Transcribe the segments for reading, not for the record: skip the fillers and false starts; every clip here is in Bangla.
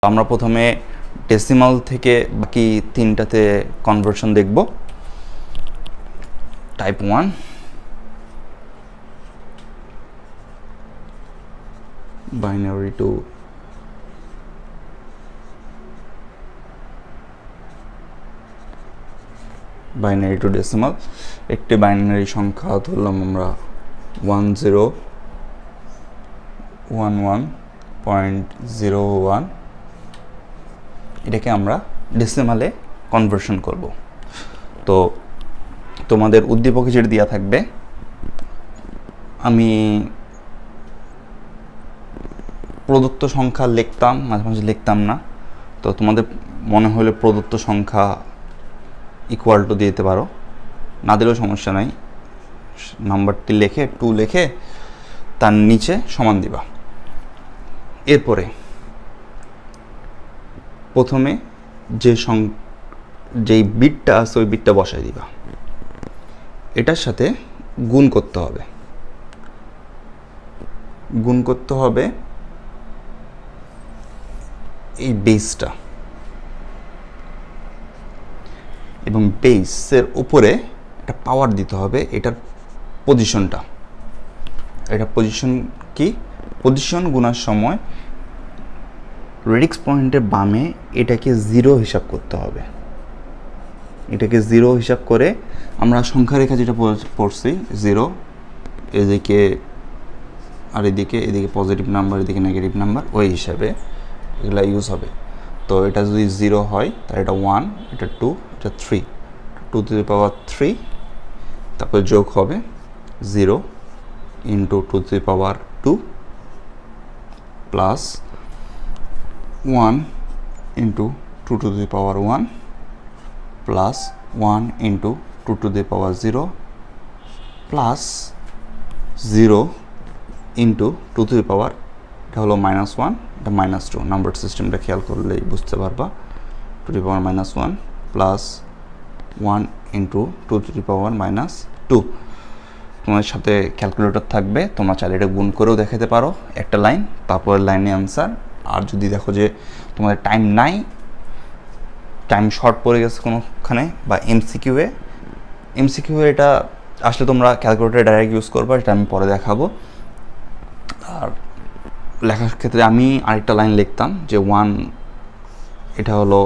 আমরা প্রথমে ডেসিমাল থেকে বাকি তিনটাতে কনভার্সন দেখব। Type 1, binary two decimal. একটি বাইনারি সংখ্যা ধরলাম আমরা 1011.01, এটাকে আমরা ডেসিমালে কনভার্সন করব। তো তোমাদের উদ্দীপকে যেটা দেওয়া থাকবে, আমি প্রদত্ত সংখ্যা লিখতাম, মাঝে মাঝে লিখতাম না। তো তোমাদের মনে হলে প্রদত্ত সংখ্যা ইকুয়াল টু দিতে পারো, না দিলেও সমস্যা নাই। নাম্বারটি লিখে 2 লিখে তার নিচে সমান দিবা। এরপরে প্রথমে যেই বিটটা আছে ওই বিটটা বসাই দিবা, এটার সাথে গুণ করতে হবে। এই বেসটা, এবং বেসের উপরে একটা পাওয়ার দিতে হবে এটার পজিশনটা। এটা পজিশন কি? পজিশন গুণার সময় রেডিক্স পয়েন্টের বামে এটাকে 0 হিসাব করতে হবে। এটাকে 0 হিসাব করে আমরা সংখ্যা রেখা যেটা পড়ছি 0, এদিকে আর এদিকে পজিটিভ নাম্বার, এদিকে নেগেটিভ নাম্বার, ওই হিসাবে এগুলো ইউজ হবে। তো এটা যদি 0 হয় তাহলে এটা 1, এটা 2, এটা 3, 2 to the power 3, তারপর যোগ হবে 0 into 2 to the power 2 plus 1 into 2 to the power 1 plus 1 into 2 to the power 0 plus 0 into 2 to the power, এটা হলো -1, এটা -2। নাম্বার সিস্টেমটা খেয়াল করলেই বুঝতে পারবা। 2 to the power -1 plus 1 into 2 to the power -2। তোমার সাথে ক্যালকুলেটর থাকবে, তোমরা চাইলে এটা গুণ করেও দেখাতে পারো একটা লাইন, তারপরে লাইনে অ্যান্সার। আর যদি দেখো যে তোমাদের টাইম নাই, টাইম শর্ট পড়ে গেছে কোনোখানে, বা এমসিকিউ এটা আসলে তোমরা ক্যালকুলেটর ডাইরেক্ট ইউজ করবা, এটা আমি পরে দেখাবো। আর লেখার ক্ষেত্রে আমি আরেকটা লাইন লিখতাম যে 1, এটা হলো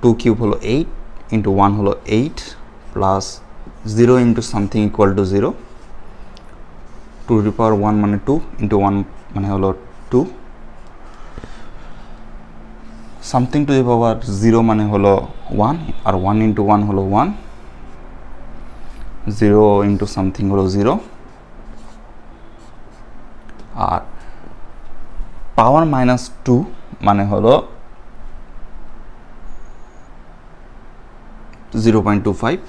2 কিউব হলো 8 ইন্টু 1 হলো 8 plus 0 into something equal to 0, 2 to the power 1 মানে 2 ইন্টু 1 মানে হলো 2, সামথিং টু দি পাওয়ার 0 মানে হলো 1, আর 1 ইন্টু 1 হলো 1, 0 ইন্টু সামথিং হলো 0, আর পাওয়ার -2 মানে হলো 0.25।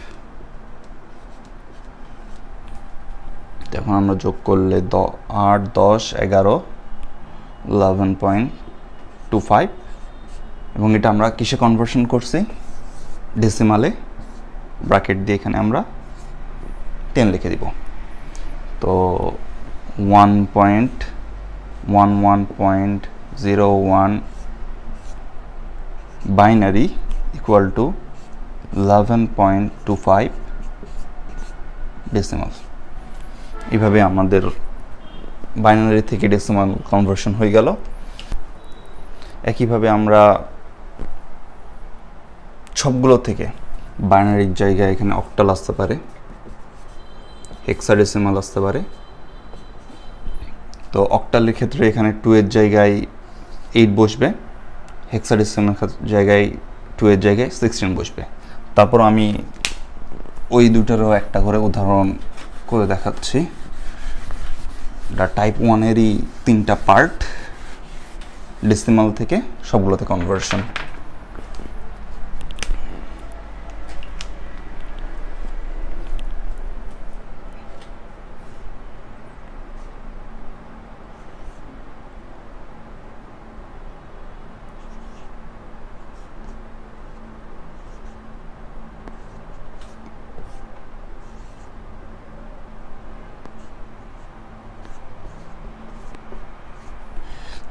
এখন আমরা যোগ করলে 8, 10, 11, 11.25, এবং এটা আমরা কিসে কনভার্সন করছি? ডেসিমালে। ব্র্যাকেট দিয়ে এখানে আমরা 10 লিখে দিব। তো 1.11.01 বাইনারি ইকুয়াল টু 11.25 ডেসিমাল। এইভাবে আমাদের বাইনারি থেকে ডেসিমাল কনভার্সন হয়ে গেল। একইভাবে আমরা সবগুলো থেকে বাইনারির জায়গায় এখানে অক্টাল আসতে পারে, হেক্সাডেসিমাল আসতে পারে। তো অক্টালের ক্ষেত্রে এখানে 2 এর জায়গায় 8 বসবে, হেক্সাডেসিমাল জায়গায় 2 এর জায়গায় 16 বসবে। তারপর আমি ওই দুটারও একটা করে উদাহরণ করে দেখাচ্ছি। এটা টাইপ 1 এরই 3টা পার্ট, ডেসিমাল থেকে সবগুলোতে কনভার্সন।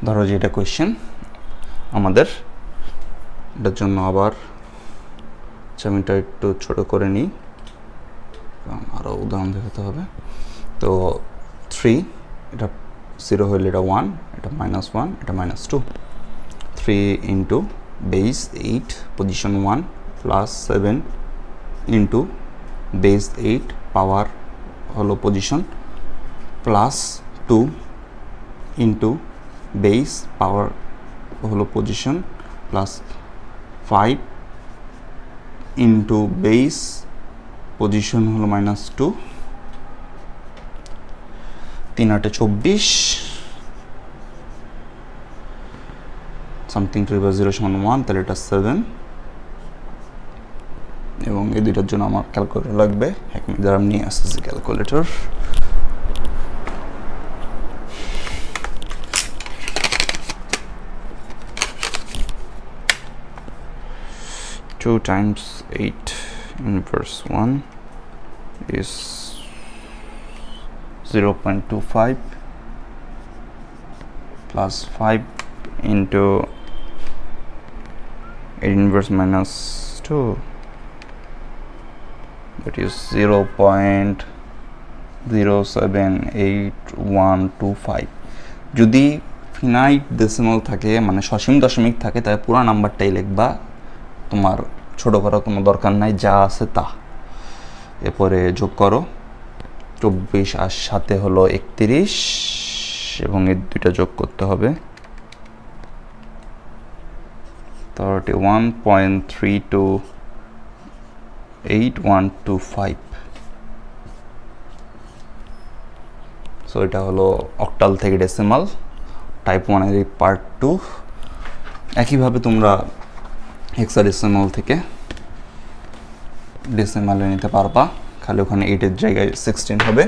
ধরো যে এটা কোয়েশ্চেন, আমাদের এটার জন্য আবার আমি এটা একটু ছোট করে নিই, কারণ আরও উদাহরণ দেখাতে হবে। তো 3, এটা 0 হইলে এটা 1, এটা -1, এটা -2। 3 into base 8 position 1 plus 7 into base 8 পাওয়ার হলো পজিশন প্লাস 2 ইন্টু বেস পাওয়ার হলো position plus 5 into base position হলো -2, 3 8 24, সামথিং 3 / 0 = 1, তাহলে এটা 7। এবং এই দুইটার জন্য আমার ক্যালকুলেটর লাগবে, 1 মিনিট দ্বারা আমি নিয়ে আসতেছি calculator. Two times 8 inverse 1 is 0.25 plus 5 into 8 inverse -2, that is 0.07815। যদি ফিনাইট ডেসিমাল থাকে, মানে সসীম দশমিক থাকে, তাহলে পুরো নাম্বারটাই লিখবা, তোমার ছোট করার কোনো দরকার নাই, যা আছে তা। এরপরে যোগ করো, 24 আর সাথে হলো 31, এবং এই দুইটা যোগ করতে হবে 31.328125। সো এটা হলো অক্টাল থেকে ডেসিমাল, টাইপ 1 এর পার্ট 2। একইভাবে তোমরা হেক্সাডেসিমাল থেকে ডেসিমালে নিতে পারবা, খালি ওখানে 8 এর জায়গায় 16 হবে।